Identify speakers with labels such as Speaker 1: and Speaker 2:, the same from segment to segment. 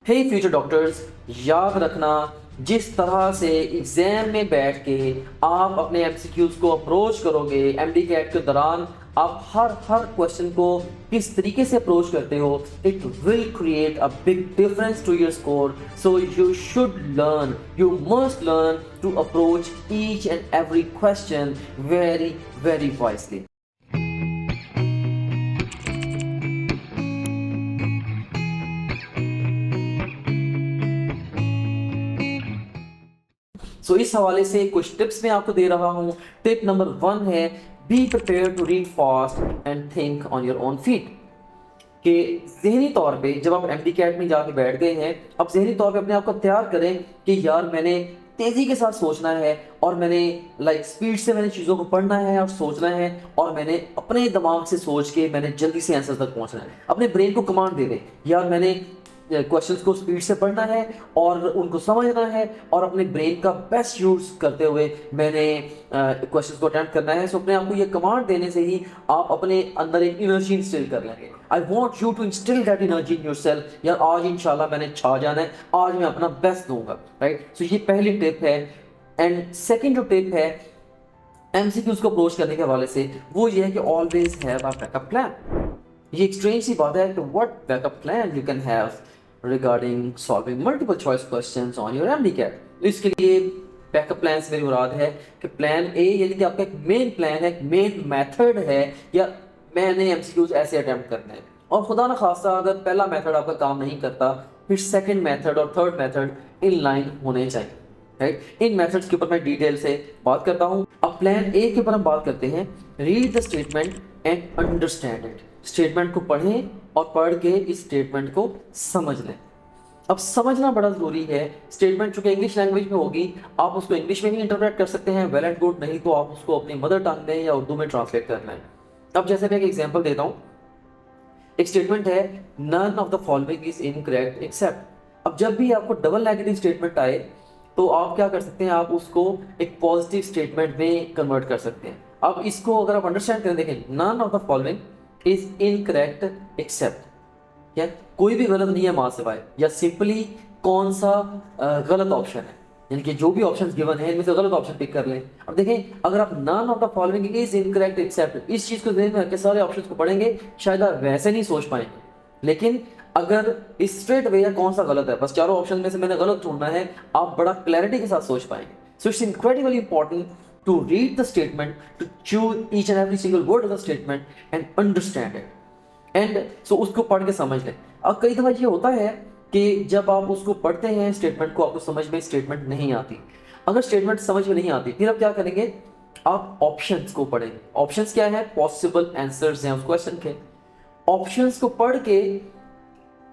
Speaker 1: हे future doctors, याद रखना जिस तरह से एग्जाम में बैठ के आप अपने एमसीक्यूज को अप्रोच करोगे एमडी कैट के दौरान, आप हर क्वेश्चन को किस तरीके से अप्रोच करते हो, it will create a big difference to your score. So you should learn, you must learn to approach each and every question very very wisely. So इस हवाले से कुछ टिप्स मैं आपको दे रहा हूँ. टिप नंबर 1 है, be prepare to read fast and think on your own feet. कि जहनी तौर पे जब आप एमडी कैट में जाके बैठ गए हैं, अब जहनी तौर पे अपने आप को तैयार करें कि यार मैंने तेज़ी के साथ सोचना है और मैंने स्पीड से मैंने चीज़ों को पढ़ना है और सोचना है और मैंने अपने दिमाग से सोच के मैंने जल्दी से आंसर तक पहुंचना है. अपने ब्रेन को कमांड दे दें, यार मैंने क्वेश्चंस को स्पीड से पढ़ना है और उनको समझना है और अपने ब्रेन का बेस्ट यूज़ करते हुए मैंने क्वेश्चंस को अटेम्प्ट करना है. सो अपने आप को ये कमांड देने से ही आप अपने अंदर एक एनर्जी इंस्टिल कर लेंगे. I want you to instil that energy in your self. यार आज इंशाल्लाह मैंने छा जाना है, आज मैं अपना बेस्ट दूंगा. राइट. सो ये पहली टिप है. एंड सेकेंड जो टिप है एमसीक्यूज को अप्रोच करने के हवाले से, वो ये है कि always have a backup plan. ये एक स्ट्रेंज सी बात है कि what backup plan you can have regarding solving multiple choice questions on your MCAT. तो इसके लिए बैकअप प्लान से मेरी मुराद है कि प्लान ए यानी कि आपका एक मेन प्लान है, एक मेन मेथड है, या मैंने एमसीक्यूज ऐसे अटेम्प्ट करने हैं. और खुदा न खास्ता अगर पहला मेथड आपका काम नहीं करता, फिर सेकंड मेथड और थर्ड मेथड इन लाइन होने चाहिए. राइट. इन मेथड्स के ऊपर मैं डिटेल से बात करता हूँ. अब प्लान ए के ऊपर हम बात करते हैं. Read the statement and understand it. Statement को पढ़ें और पढ़ के इस स्टेटमेंट को समझ लें. अब समझना बड़ा ज़रूरी है. स्टेटमेंट चूंकि इंग्लिश लैंग्वेज में होगी, आप उसको इंग्लिश में ही इंटरप्रेट कर सकते हैं, वेल एंड गुड. नहीं तो आप उसको अपनी मदर टंग में या उर्दू में ट्रांसलेट करना है. अब जैसे मैं एक एग्जांपल देता हूँ. एक स्टेटमेंट है, none of the following is incorrect except. अब जब भी आपको डबल नेगेटिव स्टेटमेंट आए तो आप क्या कर सकते हैं, आप उसको एक पॉजिटिव स्टेटमेंट में कन्वर्ट कर सकते हैं. अब इसको अगर आप अंडरस्टैंड करें, देखें, none of the following is incorrect except, या कोई भी गलत नहीं है मां सिवाय, या सिंपली कौन सा गलत ऑप्शन है, यानी कि जो भी ऑप्शन गिवन है इनमें से गलत ऑप्शन पिक कर लें. अब देखें, अगर आप none of the following is incorrect except इस चीज़ को ध्यान में रख के सारे ऑप्शंस को पढ़ेंगे, शायद आप वैसे नहीं सोच पाएंगे. लेकिन अगर इस स्ट्रेट वे या कौन सा गलत है, बस चारों ऑप्शन में से मैंने गलत ढूंढना है, आप बड़ा क्लैरिटी के साथ सोच पाएंगे. So it's incredibly important to read the statement, to choose each and every single word of the statement and understand it. And so उसको पढ़ के समझ लें. अब कई दफ़ा ये होता है कि जब आप उसको पढ़ते हैं स्टेटमेंट को, आपको समझ में स्टेटमेंट नहीं आती. अगर स्टेटमेंट समझ में नहीं आती, फिर आप क्या करेंगे, आप ऑप्शंस को पढ़ेंगे. ऑप्शंस क्या है, पॉसिबल आंसर्स हैं उस क्वेश्चन के. ऑप्शंस को पढ़ के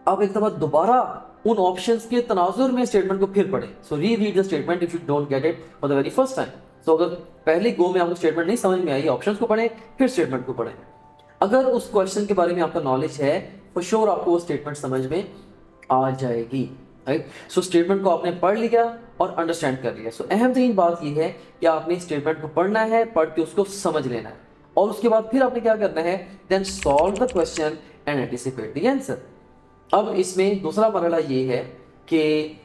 Speaker 1: आप एक दफ़ा दोबारा उन ऑप्शंस के तनाजुर में स्टेटमेंट को फिर पढ़ें. So reread the statement if you don't get it for the very first time. तो अगर पहले गो में आपको स्टेटमेंट नहीं समझ में आई, ऑप्शंस को पढ़ें फिर स्टेटमेंट को पढ़ें. अगर उस क्वेश्चन के बारे में आपका नॉलेज है, फॉर श्योर आपको वो स्टेटमेंट समझ में आ जाएगी. राइट. सो स्टेटमेंट को आपने पढ़ लिया और अंडरस्टैंड कर लिया. सो अहम तरीन बात यह है कि आपने स्टेटमेंट को पढ़ना है, पढ़ के उसको समझ लेना है, और उसके बाद फिर आपने क्या करना है, then solve the question and anticipate the answer. अब इसमें दूसरा मरहला ये है कि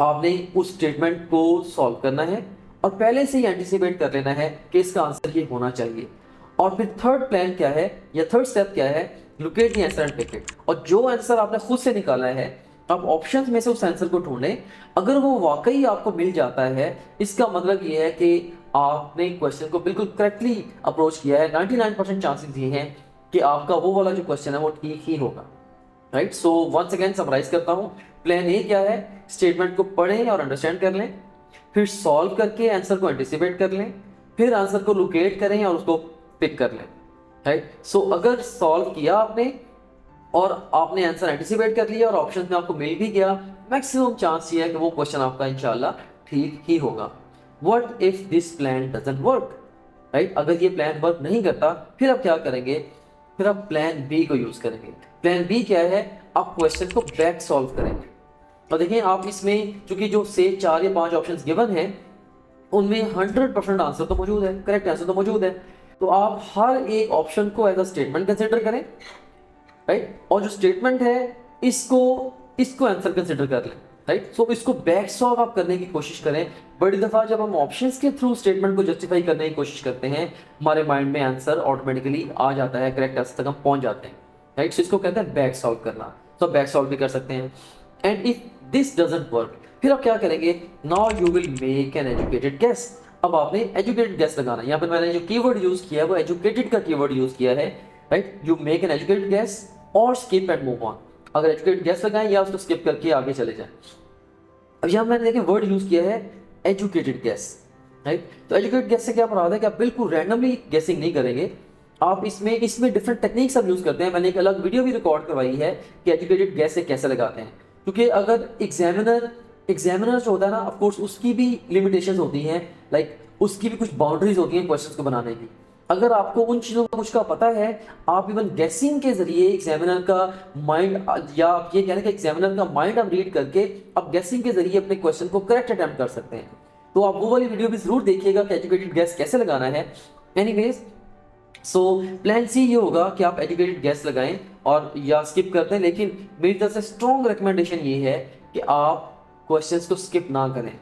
Speaker 1: आपने उस स्टेटमेंट को सॉल्व करना है और पहले से ही एंटिसिपेट कर लेना है कि इसका आंसर ये होना चाहिए. और फिर थर्ड प्लान क्या है, या थर्ड स्टेप क्या है, locate the answer and pick it. और जो आंसर आपने खुद से निकाला है, आप ऑप्शंस में से उस आंसर को ढूंढें. अगर वो वाकई आपको मिल जाता है, इसका मतलब ये है कि आपने क्वेश्चन को बिल्कुल करेक्टली अप्रोच किया है. 99% चांसेस ये हैं कि आपका वो वाला जो क्वेश्चन है वो ठीक ही होगा. Right. So once again summarise करता हूँ. प्लान ए क्या है, स्टेटमेंट को पढ़ें और अंडरस्टैंड कर लें, फिर सॉल्व करके आंसर को एंटिसिपेट कर लें, फिर आंसर को लोकेट करें और उसको पिक कर लें. राइट. सो अगर सॉल्व किया आपने और आपने आंसर एंटिसिपेट कर लिया और ऑप्शन में आपको मिल भी गया, मैक्सिमम चांस ये है कि वो क्वेश्चन आपका इंशाल्लाह ठीक ही होगा. What if this plan doesn't work. Right. अगर ये प्लान वर्क नहीं करता, फिर आप क्या करेंगे, फिर आप प्लान बी को यूज करेंगे. प्लान बी क्या है, आप क्वेश्चन को बैक सॉल्व करेंगे. और देखिए, आप इसमें चूंकि जो से 4 या 5 ऑप्शंस गिवन हैं, उनमें 100% आंसर तो मौजूद है, करेक्ट आंसर तो मौजूद है. तो आप हर एक ऑप्शन को एज अ स्टेटमेंट कंसिडर करें. राइट. और जो स्टेटमेंट है इसको इसको आंसर कंसिडर कर लें, राइट। सो इसको बैक सॉल्व आप करने की कोशिश करें। बड़ी दफ़ा जब हम ऑप्शंस के थ्रू स्टेटमेंट को जस्टिफाई करने की कोशिश करते हैं, हमारे माइंड में आंसर ऑटोमेटिकली आ जाता है, करेक्ट आंसर तक हम पहुंच जाते हैं, राइट। सो इसको कहते हैं बैक सॉल्व करना। तो बैक सॉल्व भी कर सकते हैं। And if this doesn't work, फिर आप क्या करेंगे, now you will make an educated guess. अब आपने एजुकेटेड गेस लगाना है। यहाँ पे मैंने जो कीवर्ड यूज किया है वो एजुकेटेड का कीवर्ड यूज किया है, right. You make an educated guess और स्किप एंड मूव ऑन। अगर एजुकेटेड गेस लगाएं या उसको स्किप करके आगे चले जाएं। अब यहाँ मैंने देखिए वर्ड यूज किया है एजुकेटेड गेस, राइट। तो एजुकेटेड गेस से क्या मुराद है कि आप बिल्कुल रैंडमली गेसिंग नहीं करेंगे। आप इसमें डिफरेंट टेक्निक्स हम यूज करते हैं। मैंने एक अलग वीडियो भी रिकॉर्ड करवाई है कि एजुकेटेड गेस से कैसे लगाते हैं, क्योंकि अगर एग्जामिनर जो होता है ना, ऑफ कोर्स उसकी भी लिमिटेशंस होती हैं, लाइक उसकी भी कुछ बाउंड्रीज होती हैं क्वेश्चंस को बनाने की। अगर आपको उन चीज़ों का कुछ का पता है, आप इवन गेसिंग के जरिए एग्जामिनर का माइंड, या आप ये कह रहे हैं कि एग्जामिनर का माइंड आप रीड करके आप गेसिंग के जरिए अपने क्वेश्चन को करेक्ट अटेम्प्ट कर सकते हैं। तो आप वो वाली वीडियो भी जरूर देखिएगा कि एजुकेटेड गेस कैसे लगाना है। एनीवेज, सो प्लान सी ये होगा कि आप एजुकेटेड गेस लगाएं और या स्किप करते हैं, लेकिन मेरी तरफ से स्ट्रॉन्ग रिकमेंडेशन ये है कि आप क्वेश्चंस को स्किप ना करें।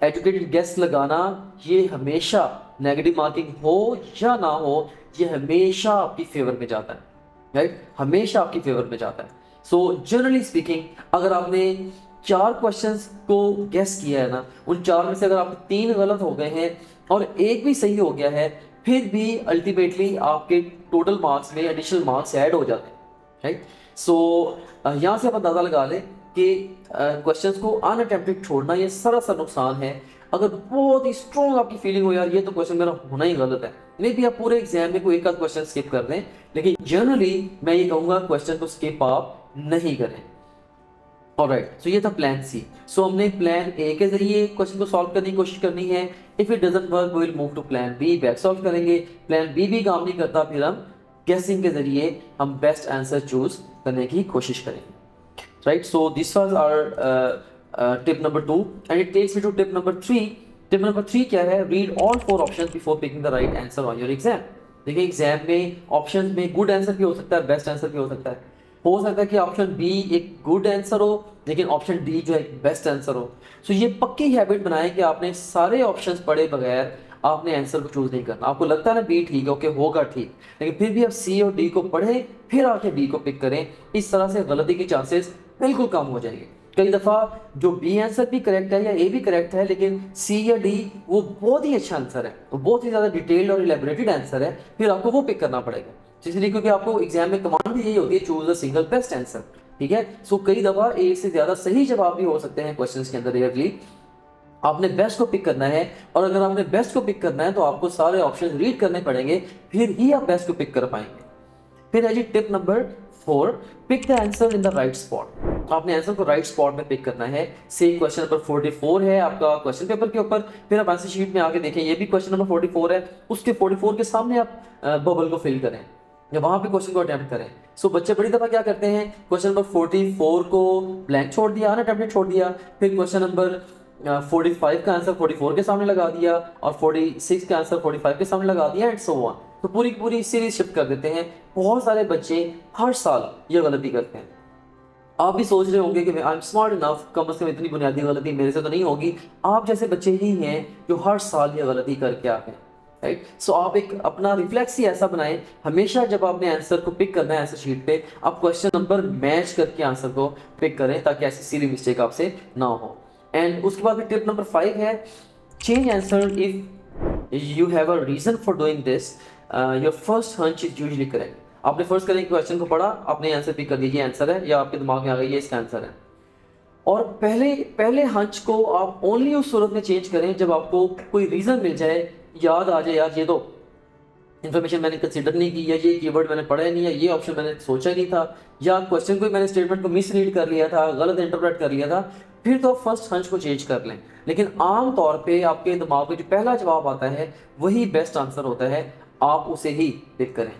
Speaker 1: एजुकेटेड गेस लगाना ये हमेशा, नेगेटिव मार्किंग हो या ना हो, ये हमेशा आपकी फेवर में जाता है, राइट। हमेशा आपकी फेवर में जाता है। सो जनरली स्पीकिंग, अगर आपने 4 क्वेश्चंस को गेस किया है ना, उन 4 में से अगर आपके 3 गलत हो गए हैं और एक भी सही हो गया है, फिर भी अल्टीमेटली आपके टोटल मार्क्स में एडिशनल मार्क्स ऐड हो जाते हैं, राइट। सो यहाँ से आप अंदाजा लगा लें कि क्वेश्चंस को अनअटेम्प्टेड छोड़ना ये सरासर नुकसान है। अगर बहुत ही स्ट्रॉन्ग आपकी फीलिंग हो, यार ये तो क्वेश्चन मेरा होना ही गलत है, मे भी आप पूरे एग्जाम में कोई एक आध क्वेश्चन स्किप कर दें, लेकिन जनरली मैं ये कहूँगा क्वेश्चन को स्किप आप नहीं करें। ऑलराइट, सो ये था प्लान सी। सो हमने प्लान ए के जरिए क्वेश्चन को सॉल्व करने की कोशिश करनी है। If it doesn't work we will move to plan B, back solve करेंगे। प्लान बी भी काम नहीं करता, फिर हम गेसिंग के जरिए हम बेस्ट आंसर चूज करने की कोशिश करेंगे, right. So this was our tip number 2 and it takes me to tip number 3। Tip number 3 क्या है, read all 4 options before picking the right answer on your exam. देखिए एग्जाम में options में good answer भी हो सकता है, best answer भी हो सकता है। हो सकता है कि ऑप्शन बी एक गुड आंसर हो, लेकिन ऑप्शन डी जो है एक बेस्ट आंसर हो। सो ये पक्की हैबिट बनाएं कि आपने सारे ऑप्शंस पढ़े बगैर आपने आंसर को चूज नहीं करना। आपको लगता है ना बी ठीक है, ओके होगा ठीक, लेकिन फिर भी आप सी और डी को पढ़ें, फिर आके डी को पिक करें। इस तरह से गलती के चांसेस बिल्कुल कम हो जाएंगे। कई दफ़ा जो बी आंसर भी करेक्ट है या ए भी करेक्ट है, लेकिन सी या डी वो बहुत ही अच्छा आंसर है, वो बहुत ही ज़्यादा डिटेल्ड और इलेबोरेटेड आंसर है, फिर आपको वो पिक करना पड़ेगा। इसलिए क्योंकि आपको एग्जाम में कमांड भी यही होती है, choose a single best answer, ठीक है। सो कई दफ़ा एक से ज़्यादा सही जवाब भी हो सकते हैं क्वेश्चन के अंदर। रेयरली आपने बेस्ट को पिक करना है, और अगर आपने बेस्ट को पिक करना है तो आपको सारे ऑप्शन रीड करने पड़ेंगे, फिर ही आप बेस्ट को पिक कर पाएंगे। फिर है जी tip number 4, pick the answer in the right spot. आपने आंसर को राइट स्पॉट में पिक करना है। से क्वेश्चन नंबर 44 है आपका क्वेश्चन पेपर के ऊपर, फिर आप आंसर शीट में आके देखें, ये भी क्वेश्चन नंबर 44 है, उसके 44 के सामने आप बबल को फिल करें या वहां पे क्वेश्चन को अटेम्प्ट करें। सो बच्चे बड़ी दफा क्या करते हैं, क्वेश्चन नंबर 44 को ब्लैंक छोड़ दिया, अनअटेम्प्टेड छोड़ दिया, फिर क्वेश्चन नंबर 45 का आंसर 44 के सामने लगा दिया, और 46 का आंसर 45 के सामने लगा दिया, एंड सो ऑन। तो पूरी की पूरी सीरीज शिफ्ट कर देते हैं। बहुत सारे बच्चे हर साल ये गलती करते हैं। आप भी सोच रहे होंगे कि आई एम स्मार्ट इनफ, कम से कम इतनी बुनियादी गलती मेरे से तो नहीं होगी। आप जैसे बच्चे ही हैं जो हर साल ये गलती करके आते हैं, राइट। सो आप एक अपना रिफ्लेक्स ही ऐसा बनाएं, हमेशा जब आपने आंसर को पिक करना है आंसर शीट पे, आप क्वेश्चन नंबर मैच करके आंसर को पिक करें, ताकि ऐसी सीरी मिस्टेक आपसे ना हो। एंड उसके बाद टिप नंबर 5 है, change answer if you have a reason for doing this, your first hunch is usually correct. आपने फर्स्ट करें क्वेश्चन को पढ़ा, आपने आंसर पिक कर दीजिए आंसर है, या आपके दिमाग में आ गई ये इसका आंसर है। और पहले हंच को आप ओनली उस सूरत में चेंज करें जब आपको कोई रीजन मिल जाए, याद आ जाए यार ये तो इन्फॉर्मेशन मैंने कंसीडर नहीं की, या ये कीवर्ड मैंने पढ़ा ही नहीं, या ये ऑप्शन मैंने सोचा नहीं था, या क्वेश्चन को मैंने स्टेटमेंट को मिस रीड कर लिया था, गलत इंटरप्रेट कर लिया था, फिर तो फर्स्ट हंच को चेंज कर लें। लेकिन आम तौर पे आपके दिमाग में जो पहला जवाब आता है वही बेस्ट आंसर होता है, आप उसे ही पिक करें।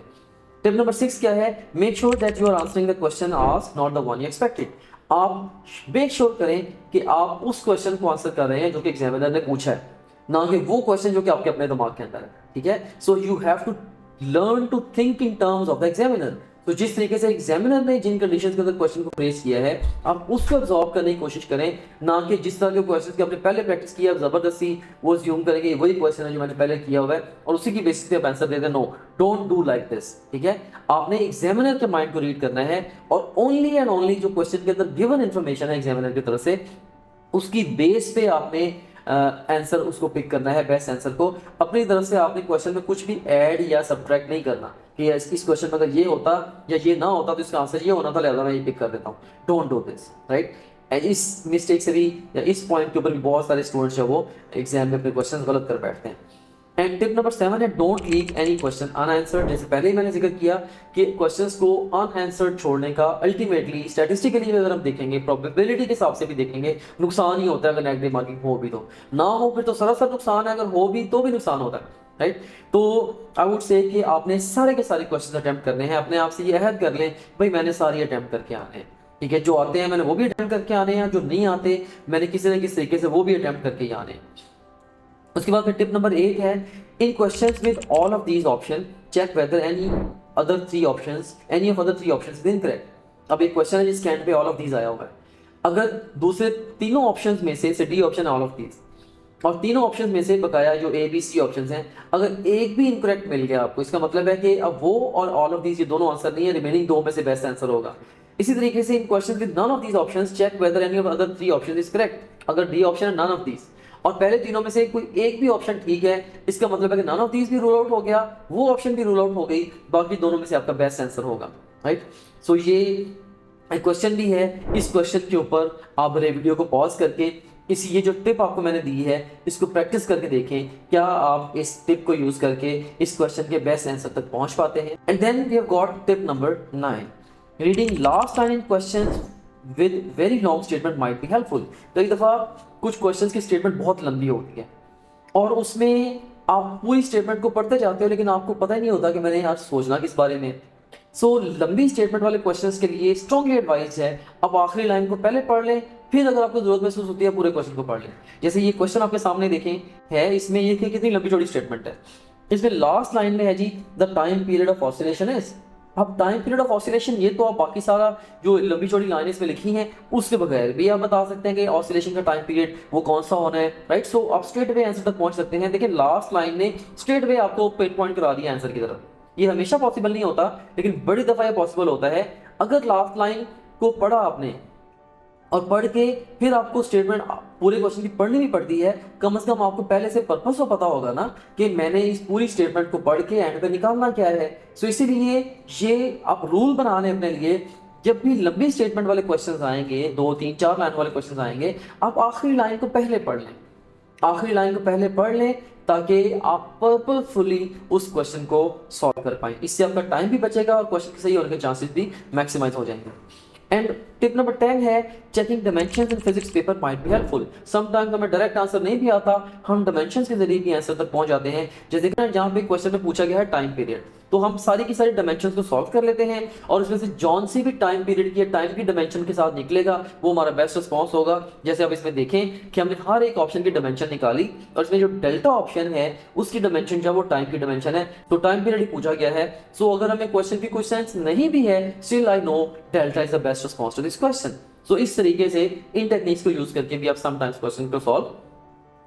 Speaker 1: टिप नंबर 6 क्या है, make sure that you are answering the question asked, not the one you expected. आप मेक श्योर करें कि आप उस क्वेश्चन को आंसर कर रहे हैं जो कि एग्जामिनर ने पूछा है, ना कि वो क्वेश्चन जो कि आपके अपने दिमाग के अंदर है, ठीक है। So you have to learn to think in terms of the examiner. तो जिस तरीके से एग्जामिनर ने जिन कंडीशंस के अंदर क्वेश्चन को प्लेस किया है, आप उसको अब्जॉर्व करने की कोशिश करें, ना कि जिस तरह के क्वेश्चन की आपने पहले प्रैक्टिस किया आप जबरदस्ती वो ज्यूम करेंगे वही क्वेश्चन है जो मैंने पहले किया हुआ है और उसी की बेसिस पे आप आंसर दे दें। No, don't do like this, ठीक है। आपने एग्जामिनर के माइंड को रीड करना है और ओनली एंड ओनली जो क्वेश्चन के अंदर गिवन इन्फॉर्मेशन है एग्जामिनर की तरफ से, उसकी बेस पे आपने आंसर उसको पिक करना है, बेस्ट आंसर को। अपनी तरफ से आपने क्वेश्चन में कुछ भी ऐड या सब्ट्रैक्ट नहीं करना कि इस क्वेश्चन में अगर ये होता या ये ना होता तो इसका आंसर ये होना था, लिहाजा मैं ये पिक कर देता हूँ। Don't do this, right. And इस मिस्टेक से भी या इस पॉइंट के ऊपर भी बहुत सारे स्टूडेंट्स जो वो एग्जाम में अपने क्वेश्चन गलत कर बैठते हैं। एंड टिप नंबर 7 है don't leave any question unanswered. जैसे पहले ही मैंने जिक्र किया कि क्वेश्चंस को अनआंसर्ड छोड़ने का अल्टीमेटली स्टैटिस्टिकली अगर हम देखेंगे, प्रोबेबिलिटी के हिसाब से भी देखेंगे, नुकसान ही होता है। अगर नेगेटिव मार्किंग हो भी तो, ना हो फिर तो सरासर नुकसान है, अगर हो भी तो भी नुकसान होता है, राइट। तो आई वुड से कि आपने सारे के सारे क्वेश्चन अटेम्प्ट करने हैं। अपने आप से ये अहद कर लें भाई मैंने सारे अटेम्प्ट करके आने हैं, ठीक है। जो आते हैं मैंने वो भी अटेम्प्ट करके आने हैं, जो नहीं आते मैंने किसी न किसी तरीके से वो भी अटेम्प्ट करके ही आने हैं। उसके बाद फिर टिप नंबर 8 है in questions with all of these option check whether any of other three options is incorrect. अब एक क्वेश्चन है जिसके एंड पे ऑल ऑफ दीज आया हुआ है, अगर दूसरे तीनों ऑप्शंस में से D option all of these और तीनों ऑप्शंस में से बकाया जो ए बी सी ऑप्शंस हैं, अगर एक भी इनकरेक्ट मिल गया आपको, इसका मतलब है कि अब वो और ऑल ऑफ दीज ये दोनों आंसर नहीं है, रिमेनिंग दो में से बेस्ट आंसर होगा। इसी तरीके से in question with none of these options check whether any of other three option is correct. अगर डी ऑप्शन है नन ऑफ दीज और पहले तीनों में से कोई एक भी ऑप्शन ठीक है, इसका मतलब है कि नन ऑफ दीज भी रूल आउट हो गया, वो ऑप्शन भी रूल आउट हो गई, बाकी दोनों में से आपका बेस्ट आंसर होगा, राइट। सो ये एक क्वेश्चन भी है, इस क्वेश्चन के ऊपर आप वीडियो को पॉज करके ये जो टिप आपको मैंने दी है इसको प्रैक्टिस करके देखें, क्या आप इस टिप को यूज करके इस क्वेश्चन के बेस्ट आंसर तक पहुंच पाते हैं। And then we have got tip number 9, reading last line in questions with very long statement might be helpful. कई दफा कुछ क्वेश्चंस की स्टेटमेंट बहुत लंबी होती है और उसमें आप पूरी स्टेटमेंट को पढ़ते जाते हो लेकिन आपको पता ही नहीं होता कि मैंने आज सोचना किस बारे में। सो लंबी स्टेटमेंट वाले क्वेश्चंस के लिए स्ट्रांगली एडवाइस है आप आखिरी लाइन को पहले पढ़ लें, फिर अगर आपको जरूरत महसूस होती है पूरे क्वेश्चन को पढ़ लें। जैसे ये क्वेश्चन आपके सामने देखें है, इसमें ये कितनी लंबी चौड़ी स्टेटमेंट है। इसमें लास्ट लाइन में है जी the time period of oscillation is. अब टाइम पीरियड ऑफ ऑसिलेशन ये तो आप बाकी सारा जो लंबी चौड़ी लाइन इसमें लिखी हैं उसके बगैर भी आप बता सकते हैं कि ऑसिलेशन का टाइम पीरियड वो कौन सा होना है, राइट। सो आप स्ट्रेट वे आंसर तक पहुंच सकते हैं। देखिए लास्ट लाइन ने स्ट्रेट वे आपको पिन पॉइंट करा दिया आंसर की तरफ। ये हमेशा पॉसिबल नहीं होता लेकिन बड़ी दफा ये पॉसिबल होता है। अगर लास्ट लाइन को पढ़ा आपने और पढ़ के फिर आपको स्टेटमेंट पूरे क्वेश्चन की पढ़नी भी पड़ती है, कम से कम आपको पहले से पर्पस तो पता होगा ना कि मैंने इस पूरी स्टेटमेंट को पढ़ के एंड पे निकालना क्या है। सो इसीलिए ये आप रूल बना लें अपने लिए, जब भी लंबी स्टेटमेंट वाले क्वेश्चंस आएंगे, 2 3 4 लाइन वाले क्वेश्चंस आएंगे, आप आखिरी लाइन को पहले पढ़ लें, आखिरी लाइन को पहले पढ़ लें ताकि आप पर्पसफुली उस क्वेश्चन को सॉल्व कर पाएं। इससे आपका टाइम भी बचेगा और क्वेश्चन के सही होने के चांसेस भी मैक्सिमाइज हो जाएंगे। एंड टिप नंबर 10 है checking dimensions in physics paper might be helpful. Sometimes हमें डायरेक्ट आंसर नहीं भी आता, हम डायमेंशंस के जरिए भी आंसर तक पहुंच जाते हैं। जैसे कि जहां पे क्वेश्चन में पूछा गया है टाइम पीरियड, तो हम सारी की सारी डायमेंशंस को सॉल्व कर लेते हैं और उसमें से जॉन सी भी टाइम पीरियड की टाइम की डायमेंशन के साथ निकलेगा वो हमारा बेस्ट रिस्पॉन्स होगा। जैसे आप इसमें देखें कि हमने हर एक ऑप्शन की डायमेंशन निकाली और इसमें जो डेल्टा ऑप्शन है उसकी डायमेंशन जो वो टाइम की डायमेंशन है, तो टाइम पीरियड ही पूछा गया है। सो अगर हमें क्वेश्चन की कोई सेंस नहीं भी है, still I know delta is the best response to this question. So इस तरीके से इन टेक्निक्स को यूज करके भी आप समटाइम्स क्वेश्चन को सॉल्व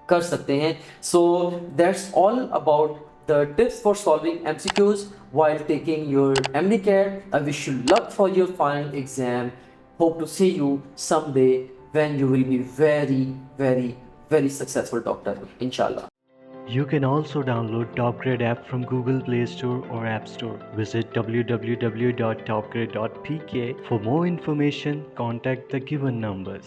Speaker 1: कर सकते हैं। So that's all about the tips for solving MCQs while taking your MDCAT. I wish you luck for your final exam. Hope to see you someday when you will be very successful doctor, inshallah.
Speaker 2: You can also download TopGrade app from Google Play Store or App Store. Visit www.topgrade.pk. For more information, contact the given numbers.